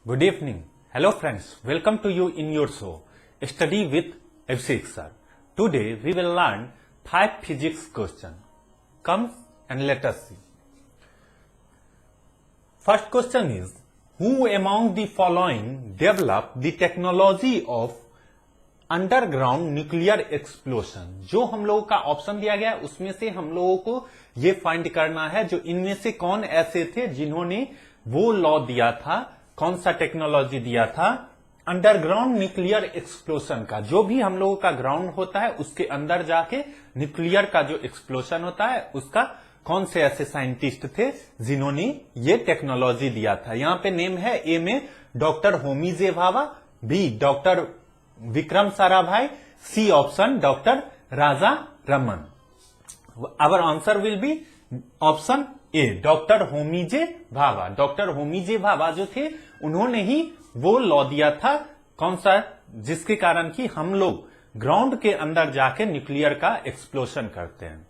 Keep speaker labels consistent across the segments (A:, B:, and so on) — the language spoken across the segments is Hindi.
A: Good evening. Hello friends. Welcome to you in your show, Study with Abhishek sir. Today we will learn 5 physics questions. Come and let us see. First question is, who among the following developed the technology of underground nuclear explosion? जो हम लोगों का ऑप्शन दिया गया है उसमें से हम लोगों को ये फाइंड करना है जो इनमें से कौन ऐसे थे जिन्होंने वो लॉ दिया था, कौन सा टेक्नोलॉजी दिया था अंडरग्राउंड न्यूक्लियर एक्सप्लोशन का। जो भी हम लोगों का ग्राउंड होता है उसके अंदर जाके न्यूक्लियर का जो एक्सप्लोशन होता है उसका कौन से ऐसे साइंटिस्ट थे जिन्होंने ये टेक्नोलॉजी दिया था। यहां पे नेम है, ए में doctor Homi J Bhabha, B doctor Vikram Sarabhai, C option doctor Raja Raman. Our answer will be option A doctor Homi J Bhabha. Doctor Homi J Bhabha जो थे उन्होंने ही वो लॉ दिया था, कौन सा, जिसके कारण कि हम लोग ग्राउंड के अंदर जाके न्यूक्लियर का एक्सप्लोशन करते हैं।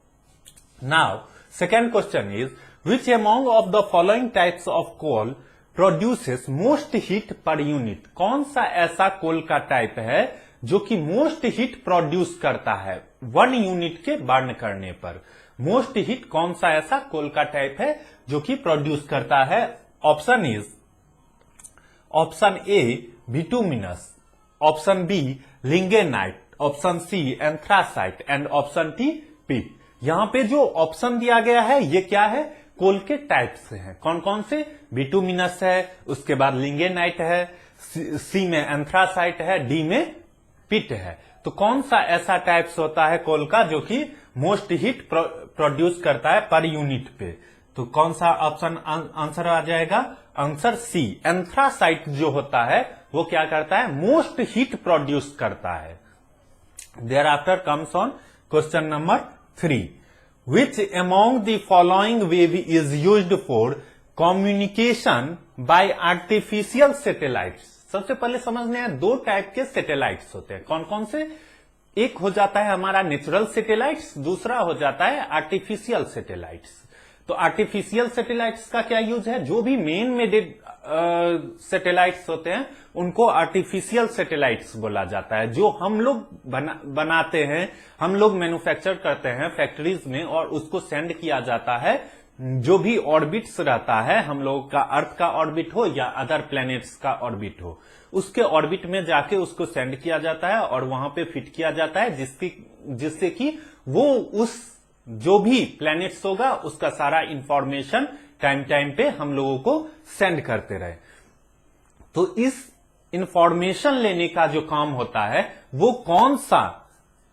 A: Now second question is, which among of the following types of coal produces most heat per unit? कौन सा ऐसा कोल का टाइप है जो कि मोस्ट हीट प्रोड्यूस करता है 1 यूनिट के बर्न करने पर? मोस्ट हीट कौन सा ऐसा कोल का टाइप है जो कि प्रोड्यूस करता है? Option is option A bituminous, option B lignite, option C anthracite and option D peat. यहां पे जो ऑप्शन दिया गया है ये क्या है? कोल के टाइप्स हैं। कौन कौन से? बिटुमिनस है, उसके बाद लिंगेनाइट है, सी में एंथ्रासाइट है, डी में पिट है। तो कौन सा ऐसा टाइप्स होता है कोल का जो कि मोस्ट हीट प्रोड्यूस करता है पर यूनिट पे? तो कौन सा ऑप्शन आंसर आ जाएगा? आंसर सी एंथ्रासाइट जो होता है वो क्या करता है? मोस्ट हीट प्रोड्यूस करता है। Thereafter comes on question number 3, which among the following wave is used for communication by artificial satellites? सबसे पहले समझने हैं, 2 टाइप के सैटेलाइट्स होते हैं। कौन कौन से? एक हो जाता है हमारा नेचुरल सैटेलाइट्स, दूसरा हो जाता है आर्टिफिशियल सैटेलाइट्स। तो आर्टिफिशियल सैटेलाइट्स का क्या यूज है? जो भी मेन मेडेड सैटेलाइट्स होते हैं उनको आर्टिफिशियल सैटेलाइट्स बोला जाता है। जो हम लोग बनाते हैं, हम लोग मैन्युफैक्चर करते हैं फैक्ट्रीज में और उसको सेंड किया जाता है। जो भी ऑर्बिट्स रहता है हम लोग का, अर्थ का ऑर्बिट हो या अदर प्लैनेट्स का ऑर्बिट हो, उसके ऑर्बिट में जाके उसको सेंड किया जाता है और वहां पे फिट किया जाता है जिससे कि वो उस जो भी प्लैनेट्स होगा उसका सारा इंफॉर्मेशन टाइम टाइम पे हम लोगों को सेंड करते रहे। तो इस इंफॉर्मेशन लेने का जो काम होता है वो कौन सा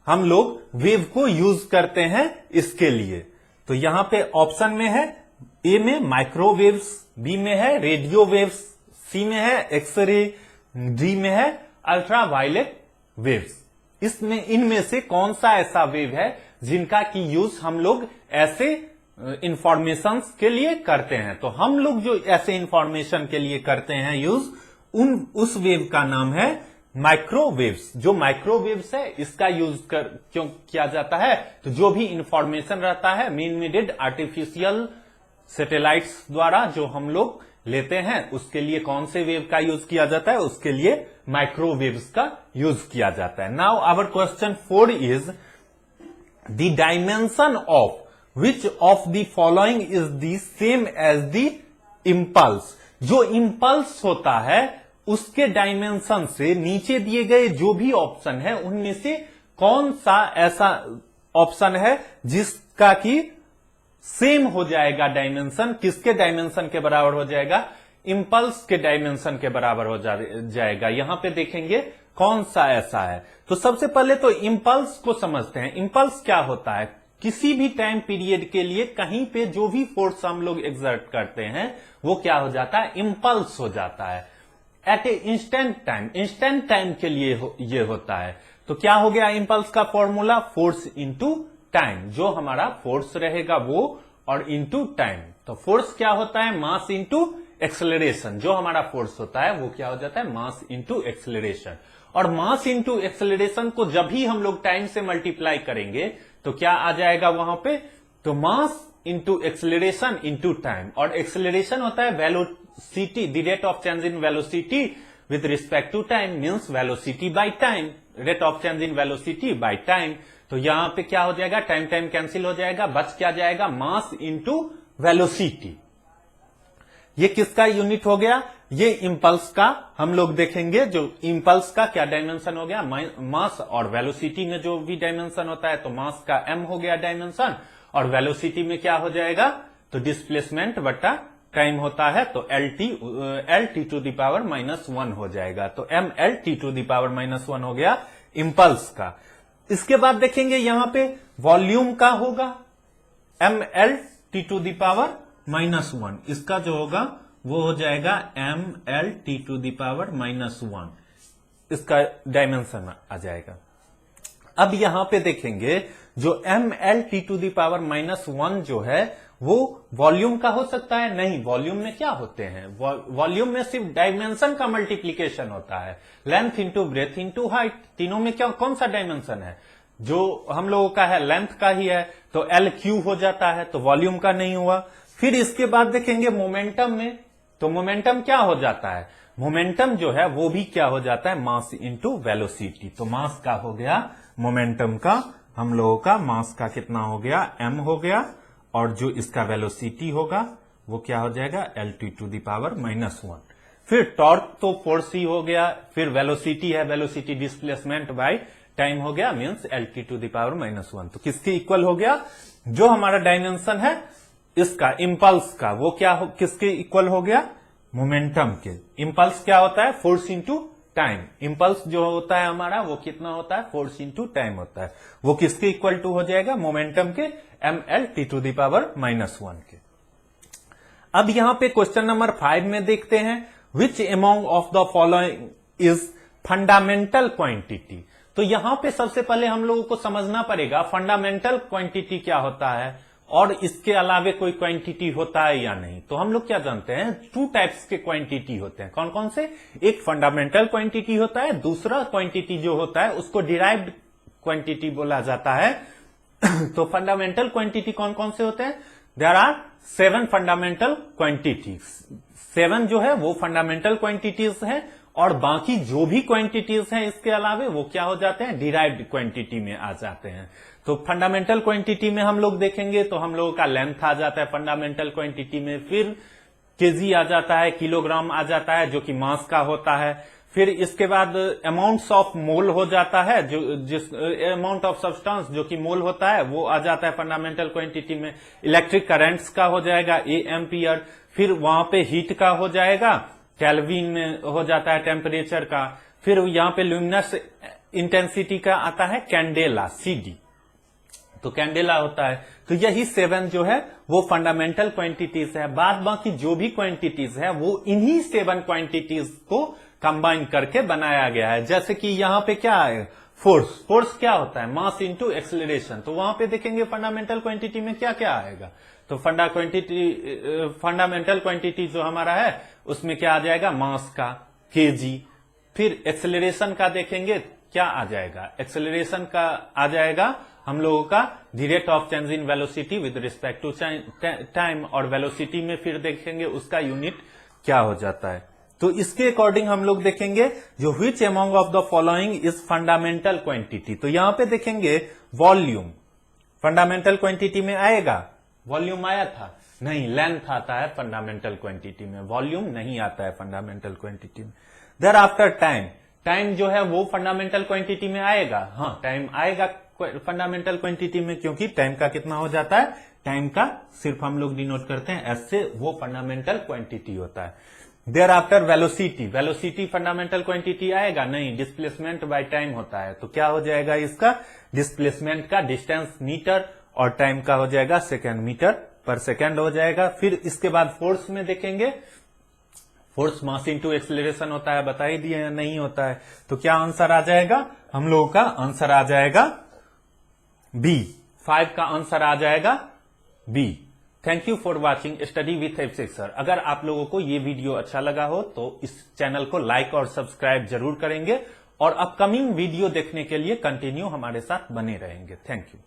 A: हम लोग वेव को यूज करते हैं इसके लिए? तो यहां पे ऑप्शन में है, ए में माइक्रोवेव्स, बी में है रेडियो वेव्स, सी में है एक्सरे, डी में है अल्ट्रावायलेट वेव्स। इनमें से कौन सा ऐसा वेव है जिनका की यूज हम लोग ऐसे इंफॉर्मेशन के लिए करते हैं? तो हम लोग जो ऐसे इंफॉर्मेशन के लिए करते हैं यूज, उस वेव का नाम है माइक्रोवेव्स। जो माइक्रोवेव्स है इसका यूज क्यों किया जाता है? तो जो भी इंफॉर्मेशन रहता है मेन मेडेड आर्टिफिशियल सैटेलाइट्स द्वारा जो हम लोग लेते हैं उसके लिए कौन से वेव का यूज किया जाता है? उसके लिए माइक्रोवेव्स का यूज किया जाता है। Now our question 4 is, the dimension of which of the following is the same as the impulse? जो इंपल्स होता है उसके डायमेंशन से नीचे दिए गए जो भी ऑप्शन है उनमें से कौन सा ऐसा ऑप्शन है जिसका कि सेम हो जाएगा डायमेंशन? किसके डायमेंशन के बराबर हो जाएगा? इंपल्स के डायमेंशन के बराबर हो जाएगा। यहां पे देखेंगे कौन सा ऐसा है। तो सबसे पहले तो इंपल्स को समझते हैं। इंपल्स क्या होता है? किसी भी टाइम पीरियड के लिए कहीं पे जो भी फोर्स हम लोग एक्सर्ट करते हैं वो क्या हो जाता है? इंपल्स हो जाता है। एट ए इंस्टेंट टाइम, इंस्टेंट टाइम के लिए ये होता है। तो क्या हो गया इंपल्स का फॉर्मूला? Force into time. जो हमारा फोर्स रहेगा वो और इंटू टाइम। तो फोर्स क्या होता है? मास इंटू एक्सेलरेशन। जो हमारा फोर्स होता है वो क्या हो जाता है? मास इंटू एक्सेलरेशन। और मास इंटू एक्सेलरेशन को जब भी हम लोग टाइम से मल्टीप्लाई करेंगे तो क्या आ जाएगा वहां पे? तो mass into acceleration into time. और एक्सेलरेशन होता है velocity, the rate of change in velocity with respect to time means velocity by time, rate of change in velocity by time. तो यहां पे क्या हो जाएगा, टाइम टाइम कैंसिल हो जाएगा, बच क्या जाएगा, मास इंटू वेलोसिटी। ये किसका यूनिट हो गया, ये इंपल्स का हम लोग देखेंगे। जो इंपल्स का क्या डायमेंशन हो गया, मास, और वेलोसिटी में जो भी डायमेंशन होता है तो मास का m हो गया डायमेंशन, और वेलोसिटी में क्या हो जाएगा, तो डिस्प्लेसमेंट बटा टाइम होता है, तो L T to the power -1 हो जाएगा। तो M L T to the power -1 हो गया इंपल्स का। इसके बाद देखेंगे यहां पे वॉल्यूम का होगा M L T to the power -1, इसका जो होगा वो हो जाएगा M L T to the power -1, इसका डायमेंशन आ जाएगा। अब यहां पे देखेंगे जो M L T to the power -1 जो है वो वॉल्यूम का हो सकता है, नहीं, वॉल्यूम में क्या होते हैं, वॉल्यूम में सिर्फ डायमेंशन का मल्टीप्लीकेशन होता है, length into breadth into height, तीनों में क्या कौन सा डायमेंशन है, जो हम लोगों का है लेंथ का ही है, तो एल क्यू हो जाता है, तो वॉल्यूम का नहीं हुआ। फिर इसके बाद देखेंगे मोमेंटम में, तो मोमेंटम क्या हो जाता है, मोमेंटम जो है वो भी क्या हो जाता है, मास इंटू वेलोसिटी। तो मास का हो गया, मोमेंटम का हम लोगों का मास का कितना हो गया, m हो गया, और जो इसका वेलोसिटी होगा वो क्या हो जाएगा, L T to the power -1। फिर टॉर्क तो फोर्स ही हो गया, फिर वेलोसिटी है, वेलोसिटी डिस्प्लेसमेंट बाय टाइम हो गया, means L T to the power -1। तो किसके इक्वल हो गया, जो हमारा डायमेंशन है इसका इंपल्स का, वो क्या किसके इक्वल हो गया, मोमेंटम के। इंपल्स क्या होता है, फोर्स इंटू टाइम, इंपल्स जो होता है हमारा वो कितना होता है, फोर्स इंटू टाइम होता है, वो किसके इक्वल टू हो जाएगा, मोमेंटम के, M L T to the power -1 के। अब यहां पे क्वेश्चन नंबर 5 में देखते हैं, विच among of the following is fundamental quantity. तो यहां पे सबसे पहले हम लोगों को समझना पड़ेगा फंडामेंटल क्वांटिटी क्या होता है, और इसके अलावे कोई क्वांटिटी होता है या नहीं। तो हम लोग क्या जानते हैं, 2 टाइप्स के क्वांटिटी होते हैं, कौन कौन से, एक फंडामेंटल क्वांटिटी होता है, दूसरा क्वांटिटी जो होता है उसको डिराइव्ड क्वांटिटी बोला जाता है। तो फंडामेंटल क्वांटिटी कौन कौन से होते हैं, देयर आर 7 फंडामेंटल क्वांटिटीज, 7 जो है वो फंडामेंटल क्वांटिटीज है, और बाकी जो भी क्वांटिटीज हैं इसके अलावे वो क्या हो जाते हैं, डिराइव्ड क्वांटिटी में आ जाते हैं। तो फंडामेंटल क्वांटिटी में हम लोग देखेंगे तो हम लोगों का लेंथ आ जाता है फंडामेंटल क्वांटिटी में, फिर केजी आ जाता है, किलोग्राम आ जाता है जो कि मास का होता है, फिर इसके बाद अमाउंट्स ऑफ मोल हो जाता है, जो जिस अमाउंट ऑफ सब्सटेंस जो कि मोल होता है वो आ जाता है फंडामेंटल क्वांटिटी में, इलेक्ट्रिक करंट्स का हो जाएगा ए एम्पियर, फिर वहां पे हीट का हो जाएगा, केल्विन में हो जाता है टेम्परेचर का, फिर यहां पे ल्यूमिनस इंटेंसिटी का आता है कैंडेला सीडी, तो कैंडेला होता है। तो यही 7 जो है वो फंडामेंटल क्वांटिटीज है, बाद बाकी जो भी क्वांटिटीज है वो इन्हीं 7 क्वांटिटीज को कंबाइन करके बनाया गया है। जैसे कि यहां पे क्या है, फोर्स, फोर्स क्या होता है, मास इंटू एक्सेलरेशन, तो वहां पे देखेंगे फंडामेंटल क्वांटिटी में क्या क्या आएगा, तो फंडामेंटल क्वांटिटी जो हमारा है उसमें क्या आ जाएगा, मास का, केजी, फिर एक्सेलरेशन का देखेंगे क्या आ जाएगा, एक्सेलरेशन का आ जाएगा हम लोगों का the rate of change in velocity with respect to time, और वेलोसिटी में फिर देखेंगे उसका यूनिट क्या हो जाता है। तो इसके अकॉर्डिंग हम लोग देखेंगे जो which among of the following is fundamental quantity. तो यहां पे देखेंगे वॉल्यूम फंडामेंटल क्वांटिटी में आएगा, वॉल्यूम आया था, नहीं, लेंथ आता है फंडामेंटल क्वांटिटी में, वॉल्यूम नहीं आता है फंडामेंटल क्वांटिटी में। देयर आफ्टर टाइम, टाइम जो है वो फंडामेंटल क्वांटिटी में आएगा, हाँ टाइम आएगा फंडामेंटल क्वांटिटी में, क्योंकि टाइम का कितना हो जाता है, टाइम का सिर्फ हम लोग डिनोट करते हैं एस से, वो फंडामेंटल क्वांटिटी होता है। Thereafter velocity, velocity fundamental quantity आएगा, नहीं, डिस्प्लेसमेंट बाय टाइम होता है, तो क्या हो जाएगा इसका, डिस्प्लेसमेंट का डिस्टेंस मीटर और टाइम का हो जाएगा सेकेंड, मीटर पर सेकेंड हो जाएगा। फिर इसके बाद फोर्स में देखेंगे, फोर्स मास इंटू एक्सेलरेशन होता है, बता ही दिए नहीं होता है, तो क्या आंसर आ जाएगा, हम लोगों का आंसर आ जाएगा बी, 5 का आंसर आ जाएगा B. Thank you for watching study with F6 sir. अगर आप लोगों को ये वीडियो अच्छा लगा हो तो इस चैनल को लाइक और सब्सक्राइब जरूर करेंगे, और अपकमिंग वीडियो देखने के लिए कंटिन्यू हमारे साथ बने रहेंगे। Thank you.